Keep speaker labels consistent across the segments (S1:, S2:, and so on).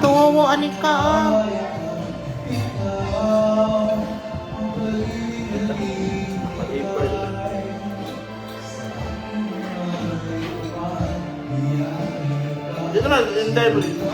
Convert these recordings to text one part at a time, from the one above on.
S1: Tuwo, ani ka.
S2: Dito na, hintay mo dito.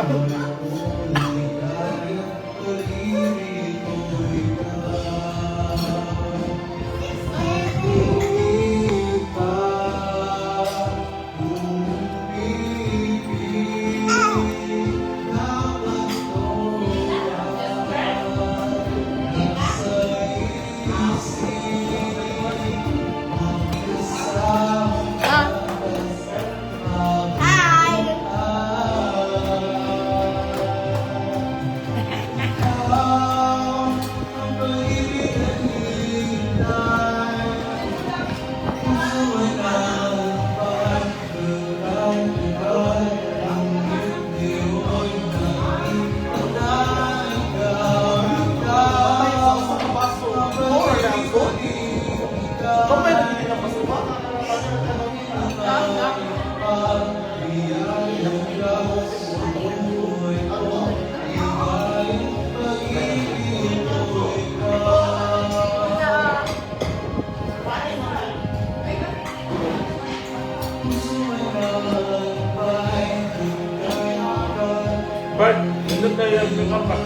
S2: Bart, hindi tayo yung kapag.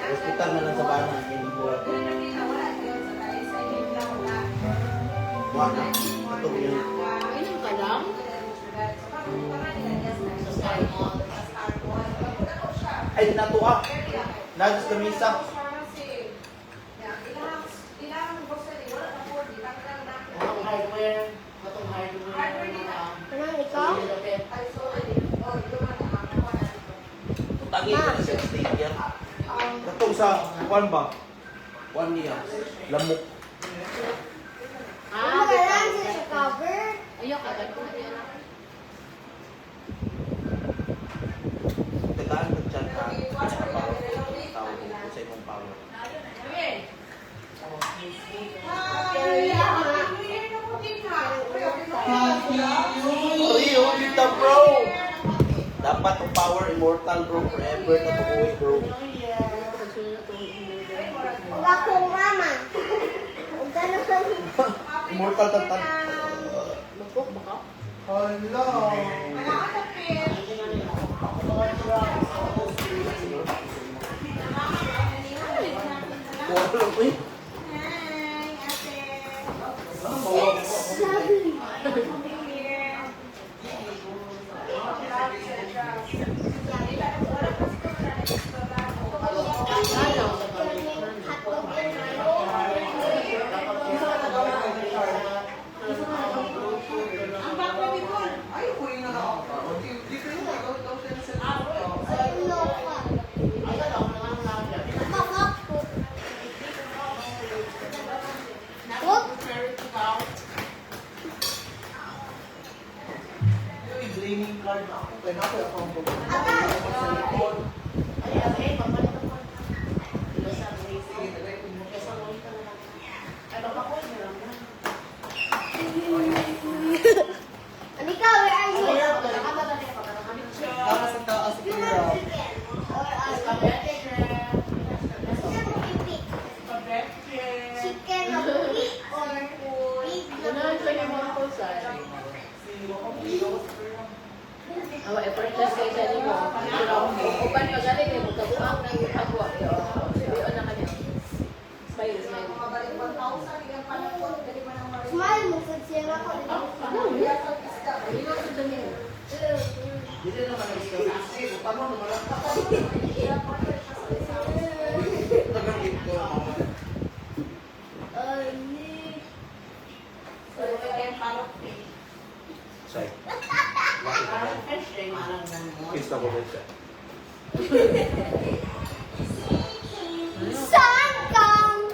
S3: Hospital na lang sa bahay. Wala. Ito yun.
S1: Inom ka lang?
S3: Ay, natuwa. Nagis na misa.
S1: Anong ikaw?
S3: Tagi ko na siya sa yan. Katong sa, kuwan ba? 1 year. Lamok.
S1: Ah, lang siya sa cover. Ayaw ka, gagawin ko yan.
S3: Tagaan ka dyan ka. Sa power. Tawag ko sa ibang power. Rio, kita bro! Dapat ang power immortal bro. Forever na tukoy bro.
S1: Huwag akong mama. Huwag ka na sa...
S3: Immortal tantan.
S1: Magkok ba ka?
S3: Hala! Wala lang eh. Blaming card na ako. Kaya na ako yung account ko. Ay, pagpalit ako. Sige, tagay ko mo.
S1: Chicken na pig or pig na
S4: Unahan ko yung mga kusay. Awa, i-purchase kayo sa inyo. Upan pa galing eh, magkabuang ng ipagwa. Iyon na kanya. Smile, smile.
S1: Smile mo sa sila ko.
S4: Hindi ko sa niyo.
S3: Hindi naman ang ito. Paano naman ang tagang ito? Say. Pista ko rin siya.
S1: Saan kang?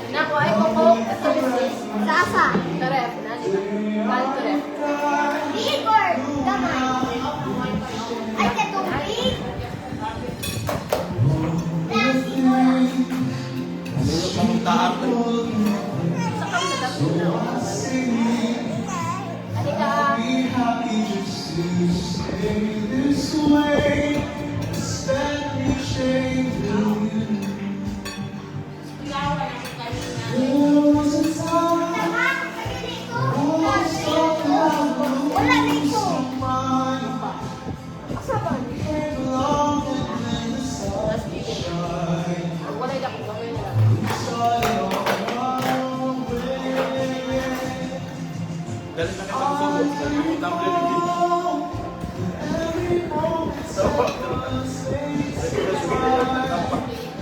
S4: Naku, ay koko.
S1: Sasa.
S4: Taref, na, di ba? Paano taref?
S1: Igor. Gamay. Ay, katubig.
S3: Mayroon pa mong taak na.
S4: Sa kami na dako na. Halika.
S1: Wala dito. Asaban.
S4: Wala yung dako gawin nila.
S3: Dali na kayo mag-sumot. Nagputang din din.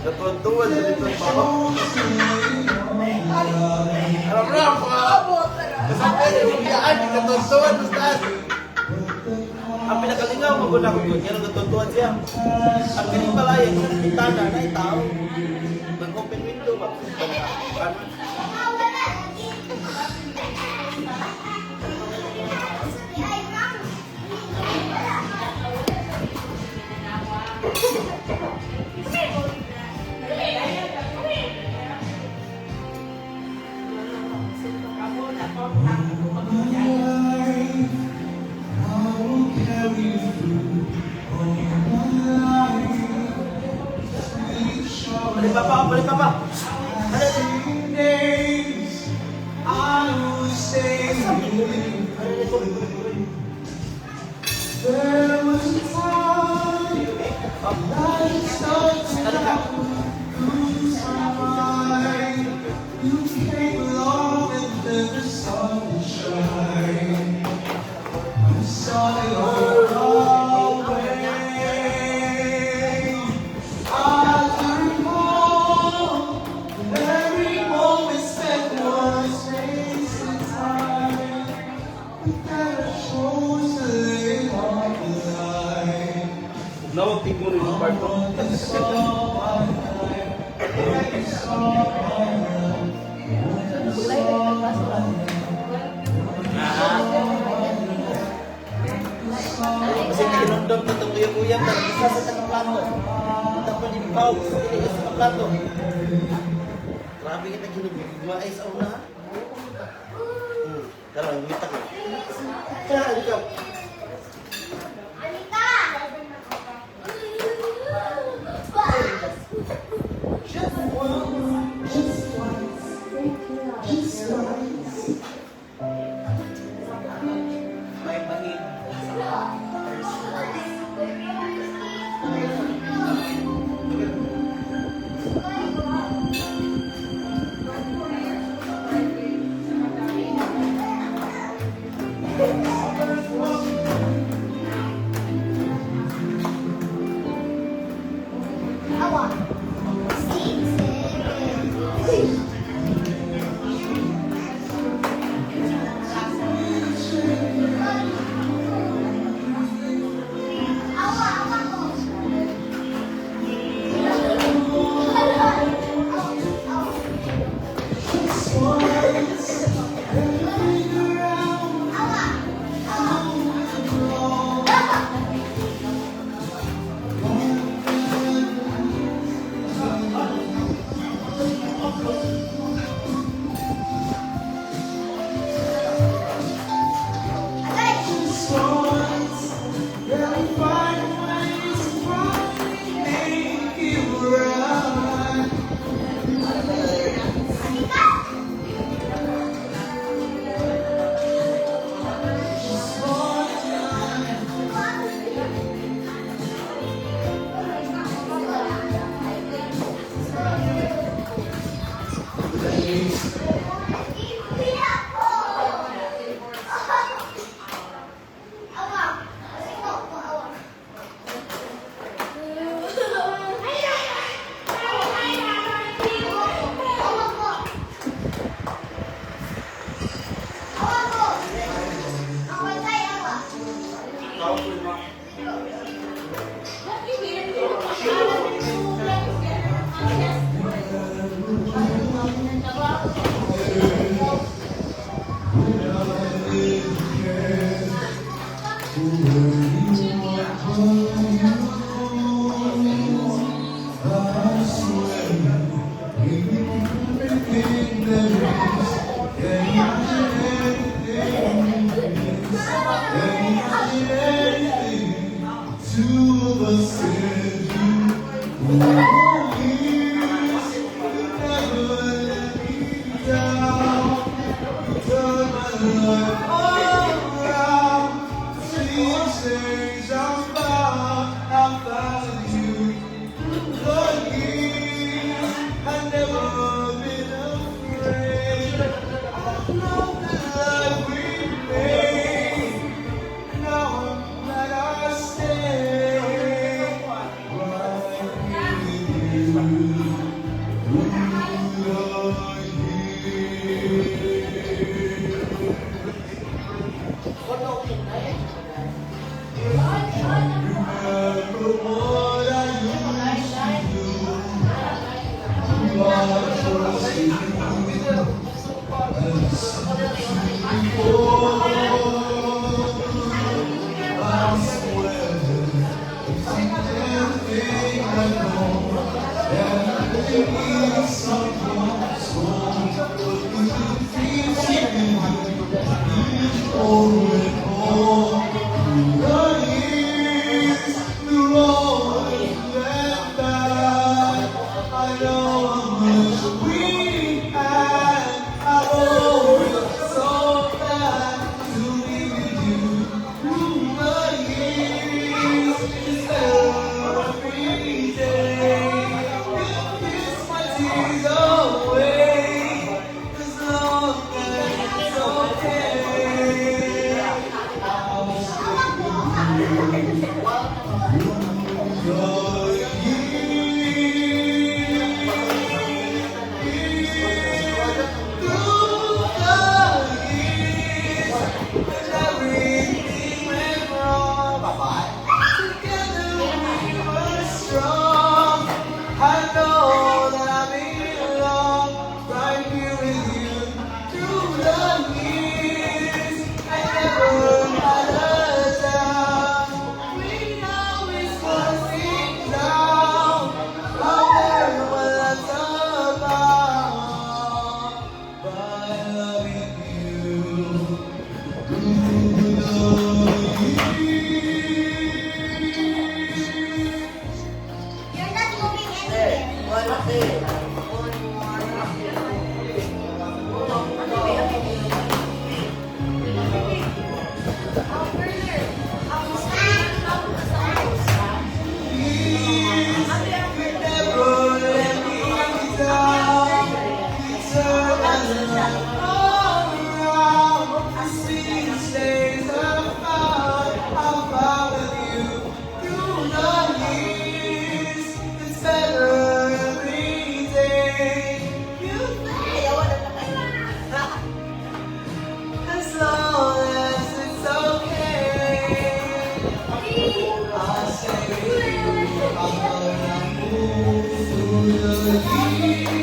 S3: Natutuan sa dito ang baba. Alam na, pakaabot! Kasama yung biyaan, natutuan sa taas. Ang pinakalingaw, maguna ko yun. Yan ang natutuan siya. Ang galing pala yan, sa bintana na itao. Nag-open window ba? Ano?
S1: Ay, ma'am.
S3: Balik pa pa, balik pa pa. Nawag tigmo rin yung part ko.
S4: Kulay na yung basura.
S3: Kasi kinundom na itong kuya-kuya, pero isa sa tanong plato. Ito pa din pa, isa sa plato. Grabe kita kinugma ay sa una. Tara, lumita ko. Tara, ikaw.
S1: Anita!
S3: May bahid.
S1: Thank you. You're not moving anywhere.
S3: As long as it's okay, I'll say I'll move through the years.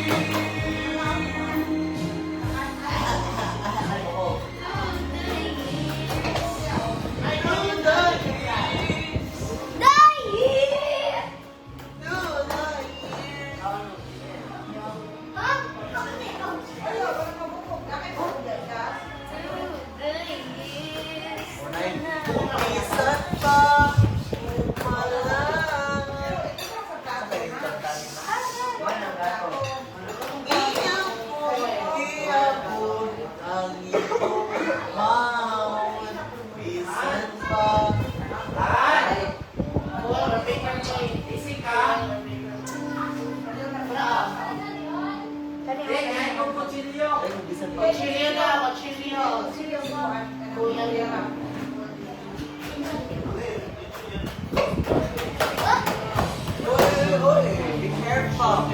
S3: Be careful.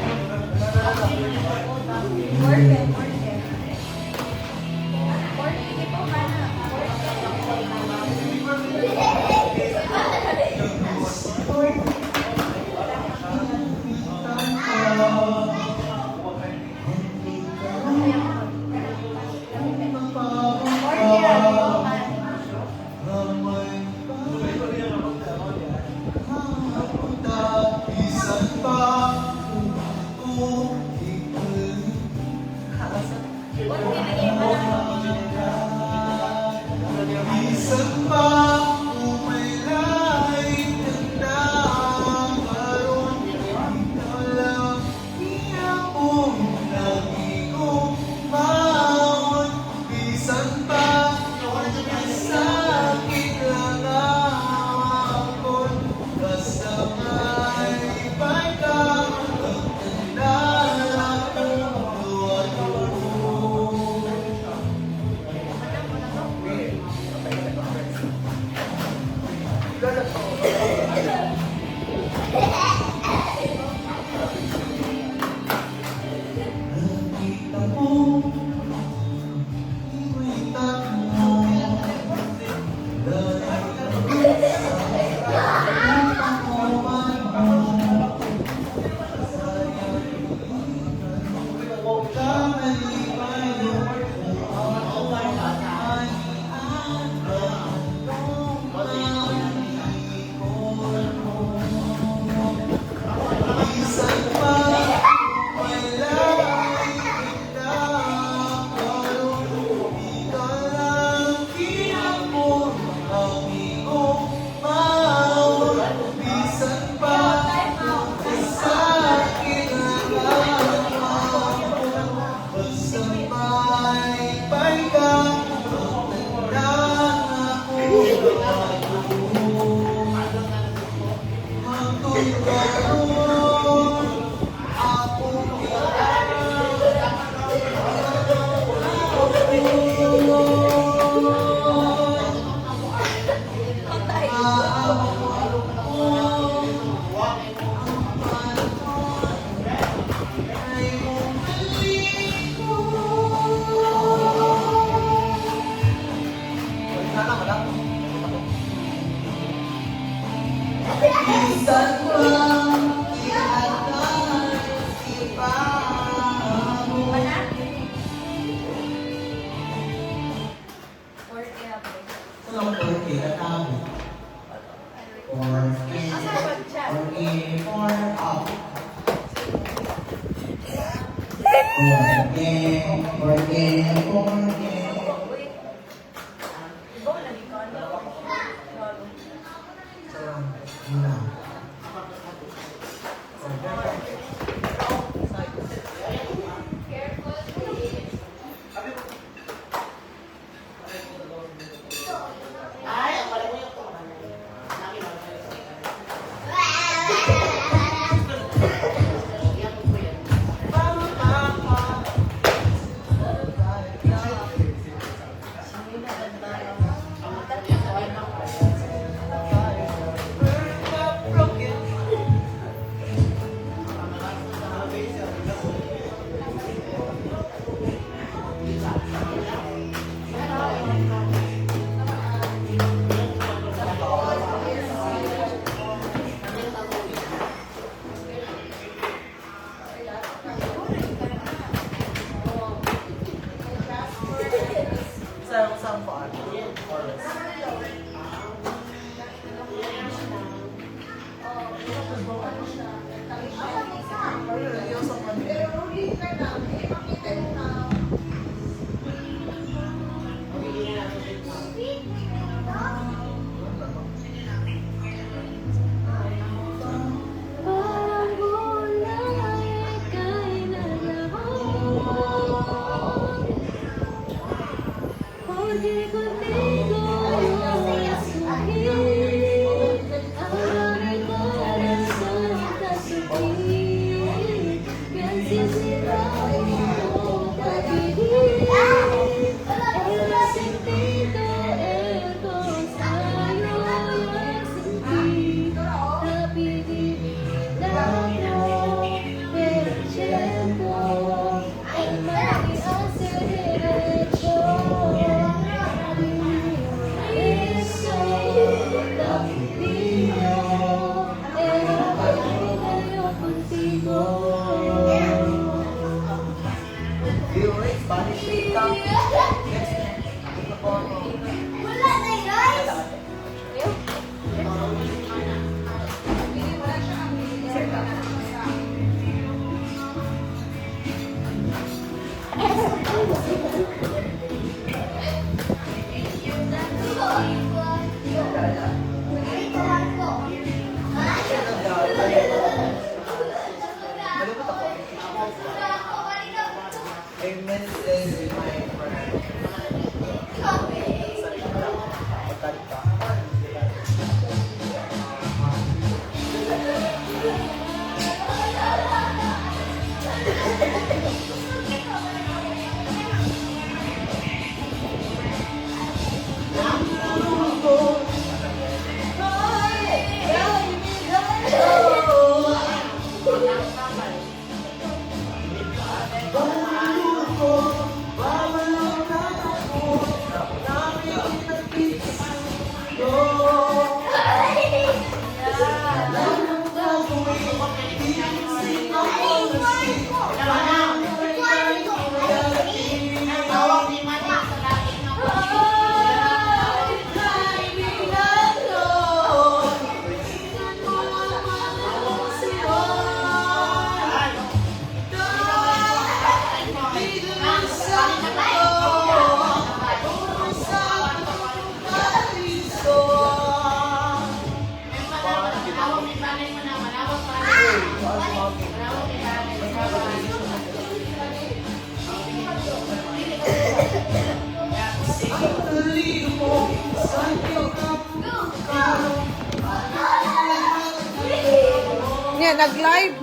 S5: Yan, nag-live.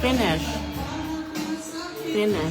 S6: Finish. Finish.